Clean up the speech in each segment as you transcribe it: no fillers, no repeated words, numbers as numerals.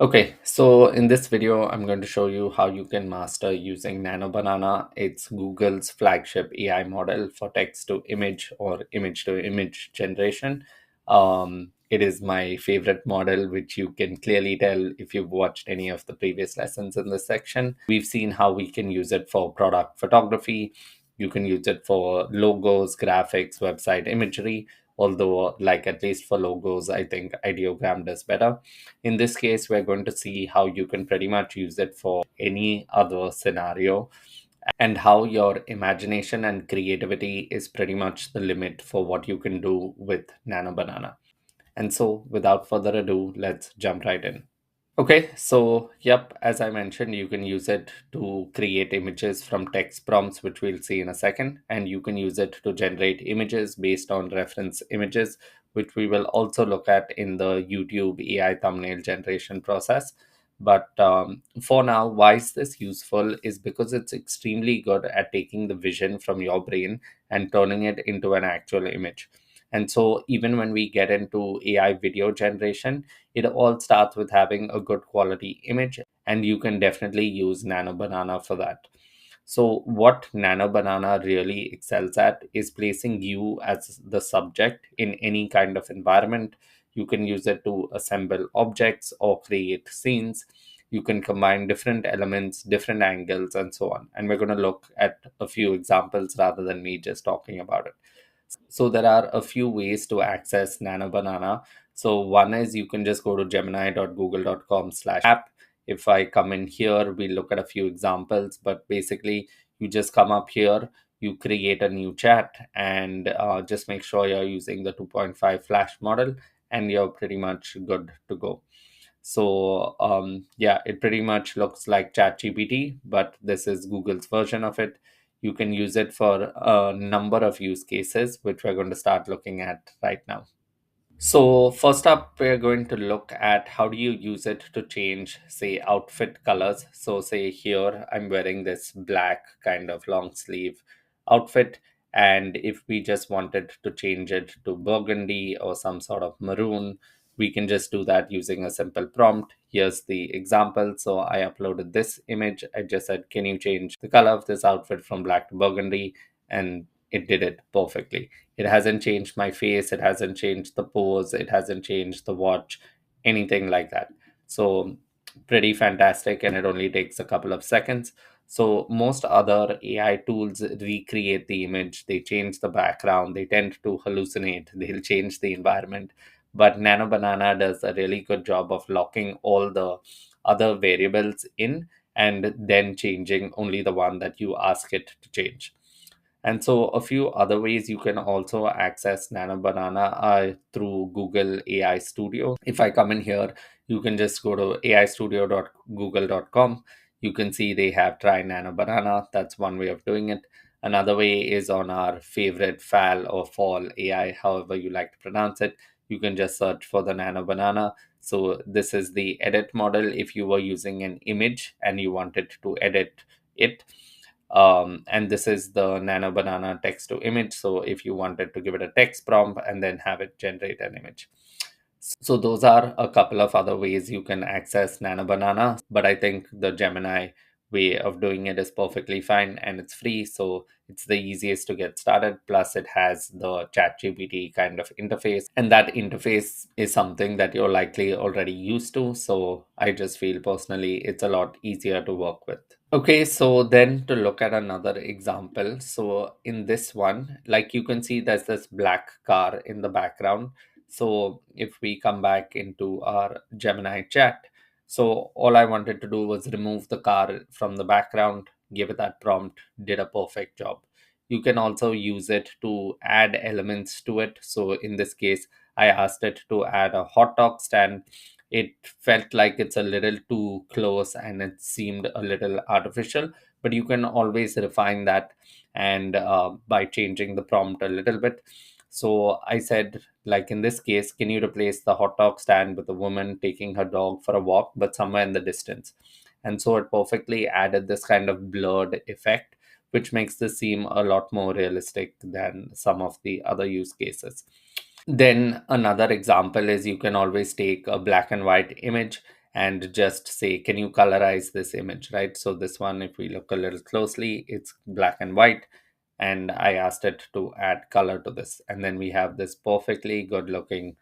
Okay, so in this video, I'm going to show you how you can master using Nano Banana. It's Google's flagship AI model for text to image or image to image generation. It is my favorite model, which you can clearly tell if you've watched any of the previous lessons in this section. We've seen how we can use it for product photography. You can use it for logos, graphics, website imagery. Although, like at least for logos, I think ideogram does better. In this case, we're going to see how you can pretty much use it for any other scenario and how your imagination and creativity is pretty much the limit for what you can do with Nano Banana. And so, without further ado, let's jump right in. Okay, so yep, as I mentioned, you can use it to create images from text prompts, which we'll see in a second, and you can use it to generate images based on reference images, which we will also look at in the YouTube AI thumbnail generation process. But for now, why is this useful is because it's extremely good at taking the vision from your brain and turning it into an actual image. And so, even when we get into AI video generation, it all starts with having a good quality image, and you can definitely use Nano Banana for that. So what Nano Banana really excels at is placing you as the subject in any kind of environment. You can use it to assemble objects or create scenes. You can combine different elements, different angles, and so on. And we're going to look at a few examples rather than me just talking about it. So there are a few ways to access Nano Banana. So one is you can just go to gemini.google.com/app. If I come in here, we look at a few examples, but basically you just come up here, you create a new chat, and just make sure you're using the 2.5 flash model, and you're pretty much good to go. So yeah, it pretty much looks like ChatGPT, but this is Google's version of it. You can use it for a number of use cases, which we're going to start looking at right now. So first up, we're going to look at how do you use it to change, say, outfit colors. So say here, I'm wearing this black kind of long sleeve outfit. And if we just wanted to change it to burgundy or some sort of maroon, we can just do that using a simple prompt. Here's the example. So I uploaded this image. I just said, can you change the color of this outfit from black to burgundy? And it did it perfectly. It hasn't changed my face, it hasn't changed the pose, it hasn't changed the watch, anything like that. So, pretty fantastic, and it only takes a couple of seconds. So, most other AI tools recreate the image, they change the background, they tend to hallucinate, they'll change the environment. But Nano Banana does a really good job of locking all the other variables in and then changing only the one that you ask it to change. And so a few other ways you can also access Nano Banana are through Google AI Studio. If I come in here, you can just go to aistudio.google.com. You can see they have Try Nano Banana. That's one way of doing it. Another way is on our favorite FAL or Fall AI, however you like to pronounce it. You can just search for the Nano Banana. So this is the edit model. If you were using an image and you wanted to edit it, and this is the Nano Banana text to image. So if you wanted to give it a text prompt and then have it generate an image. So those are a couple of other ways you can access Nano Banana, but I think the Gemini way of doing it is perfectly fine and it's free, so it's the easiest to get started. Plus, it has the ChatGPT kind of interface, and that interface is something that you're likely already used to. So I just feel personally it's a lot easier to work with. Okay, so then to look at another example. So in this one, like you can see, there's this black car in the background. So if we come back into our Gemini chat, so all I wanted to do was remove the car from the background, give it that prompt, did a perfect job. You can also use it to add elements to it. So in this case, I asked it to add a hot dog stand. It felt like it's a little too close and it seemed a little artificial, but you can always refine that and by changing the prompt a little bit. So I said, like in this case, can you replace the hot dog stand with a woman taking her dog for a walk, but somewhere in the distance? And so it perfectly added this kind of blurred effect, which makes this seem a lot more realistic than some of the other use cases. Then another example is you can always take a black and white image and just say, can you colorize this image, right? So this one, if we look a little closely, it's black and white, and I asked it to add color to this. And then we have this perfectly good looking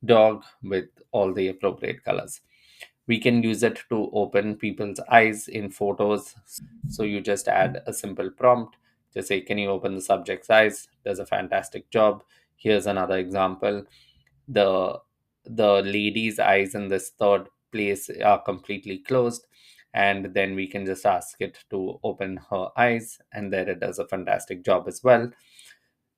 dog with all the appropriate colors. We can use it to open people's eyes in photos. So you just add a simple prompt, just say, can you open the subject's eyes? Does a fantastic job. Here's another example. The the lady's eyes in this third place are completely closed, and then we can just ask it to open her eyes, and there it does a fantastic job as well.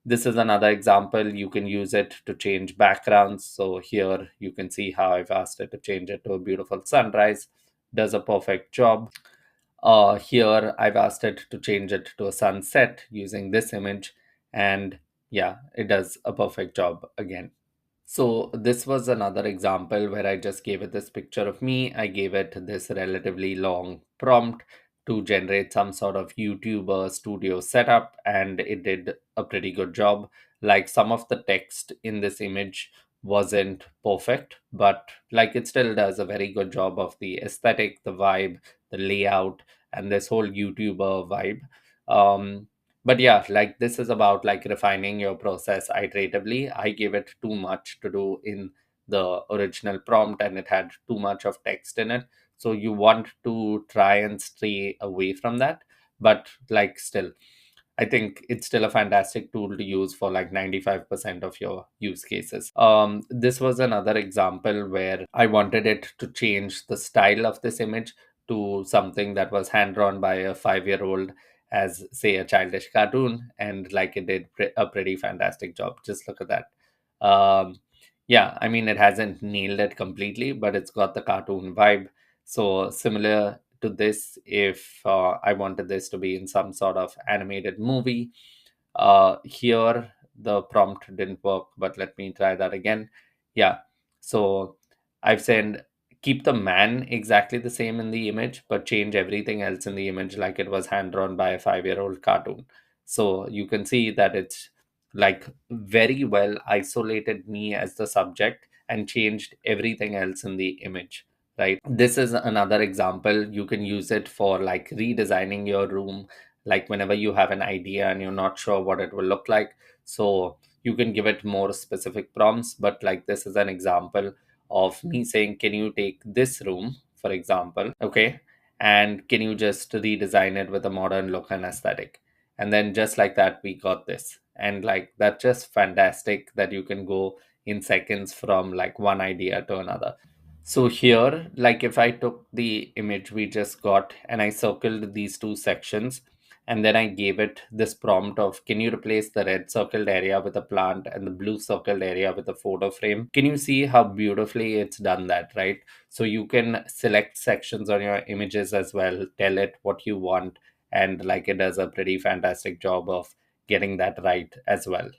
This is another example. You can use it to change backgrounds. So here you can see how I've asked it to change it to a beautiful sunrise. Does a perfect job. Here I've asked it to change it to a sunset using this image, and yeah, it does a perfect job again. So this was another example where I just gave it this picture of me. I gave it this relatively long prompt to generate some sort of YouTuber studio setup, and it did a pretty good job. Like, some of the text in this image wasn't perfect, but like it still does a very good job of the aesthetic, the vibe, the layout, and this whole YouTuber vibe. But yeah, like, this is about like refining your process iteratively. I gave it too much to do in the original prompt, and it had too much of text in it. So you want to try and stay away from that. But like, still, I think it's still a fantastic tool to use for like 95% of your use cases. This was another example where I wanted it to change the style of this image to something that was hand drawn by a 5-year-old, as say a childish cartoon, and like it did a pretty fantastic job. Just look at that. Yeah, I mean, it hasn't nailed it completely, but it's got the cartoon vibe. So similar to this, if I wanted this to be in some sort of animated movie, here the prompt didn't work, but let me try that again. Yeah, so I've said keep the man exactly the same in the image, but change everything else in the image like it was hand drawn by a 5-year-old cartoon. So you can see that it's like very well isolated me as the subject and changed everything else in the image, right? This is another example. You can use it for like redesigning your room, like whenever you have an idea and you're not sure what it will look like. So you can give it more specific prompts, but like, this is an example of me saying, can you take this room, for example, okay, and can you just redesign it with a modern look and aesthetic? And then just like that, we got this. And like, that's just fantastic that you can go in seconds from like one idea to another. So here, like, if I took the image we just got and I circled these two sections, and then I gave it this prompt of, can you replace the red circled area with a plant and the blue circled area with a photo frame? Can you see how beautifully it's done that, right? So you can select sections on your images as well, tell it what you want, and like, it does a pretty fantastic job of getting that right as well.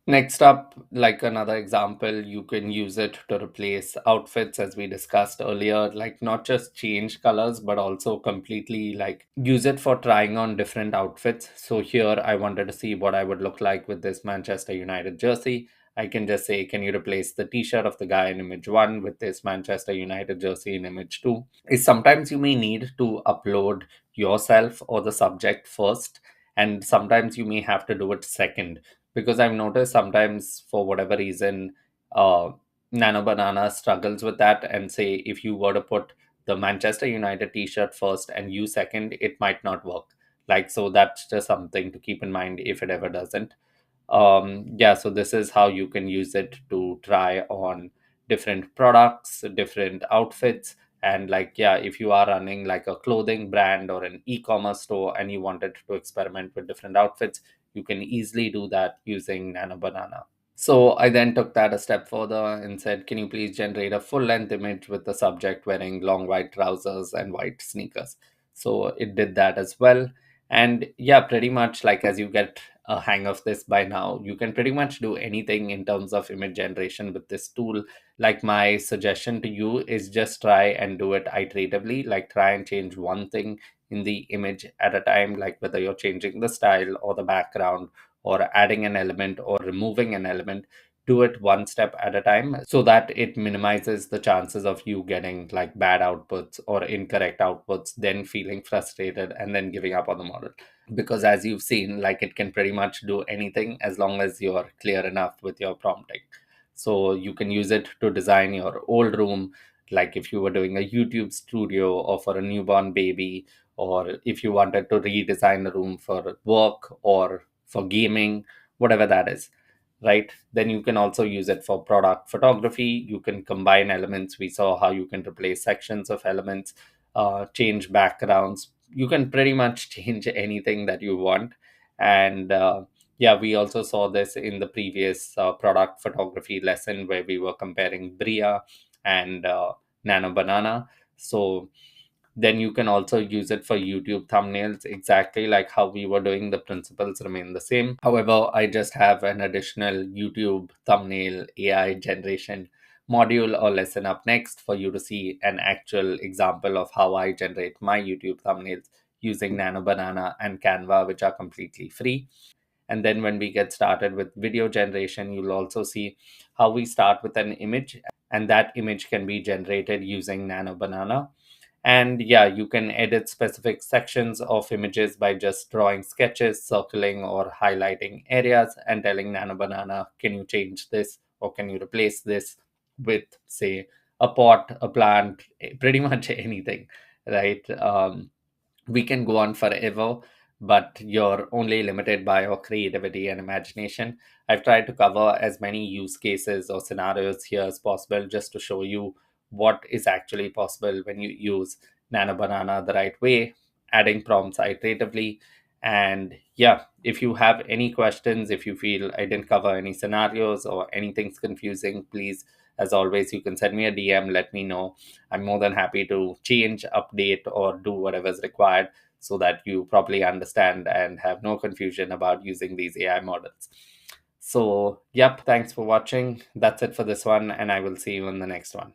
Next up, like another example, you can use it to replace outfits, as we discussed earlier, like not just change colors, but also completely like use it for trying on different outfits. So here I wanted to see what I would look like with this Manchester United jersey. I can just say, can you replace the t-shirt of the guy in image one with this Manchester United jersey in image two? Is sometimes you may need to upload yourself or the subject first, and sometimes you may have to do it second, because I've noticed sometimes for whatever reason, uh, Nano Banana struggles with that. And say, if you were to put the Manchester United t-shirt first and you second, it might not work. Like, so that's just something to keep in mind if it ever doesn't. Yeah, so this is how you can use it to try on different products, different outfits. And like, yeah, if you are running like a clothing brand or an e-commerce store and you wanted to experiment with different outfits, you can easily do that using Nano Banana. So I then took that a step further and said, can you please generate a full length image with the subject wearing long white trousers and white sneakers? So it did that as well. And yeah, pretty much like, as you get a hang of this by now, you can pretty much do anything in terms of image generation with this tool. Like, my suggestion to you is just try and do it iteratively, like try and change one thing in the image at a time, like whether you're changing the style or the background or adding an element or removing an element. do it one step at a time so that it minimizes the chances of you getting like bad outputs or incorrect outputs, then feeling frustrated and then giving up on the model. Because as you've seen, like it can pretty much do anything as long as you're clear enough with your prompting. So you can use it to design your old room, like if you were doing a YouTube studio or for a newborn baby, or if you wanted to redesign the room for work or for gaming, whatever that is, right? Then you can also use it for product photography. You can combine elements. We saw how you can replace sections of elements, change backgrounds. You can pretty much change anything that you want. And yeah, we also saw this in the previous product photography lesson where we were comparing Bria and Nano Banana. So then you can also use it for YouTube thumbnails, exactly like how we were doing. The principles remain the same. However, I just have an additional YouTube thumbnail AI generation module or lesson up next for you to see an actual example of how I generate my YouTube thumbnails using Nano Banana and Canva, which are completely free. And then when we get started with video generation, you'll also see how we start with an image, and that image can be generated using Nano Banana. And yeah, you can edit specific sections of images by just drawing sketches, circling or highlighting areas, and telling Nano Banana, can you change this or can you replace this with, say, a pot, a plant, pretty much anything, right? We can go on forever, but you're only limited by your creativity and imagination. I've tried to cover as many use cases or scenarios here as possible just to show you what is actually possible when you use Nano Banana the right way, adding prompts iteratively. And yeah, if you have any questions, if you feel I didn't cover any scenarios or anything's confusing, please, as always, you can send me a DM, let me know. I'm more than happy to change, update, or do whatever's required so that you properly understand and have no confusion about using these AI models. So, yep, thanks for watching. That's it for this one, and I will see you in the next one.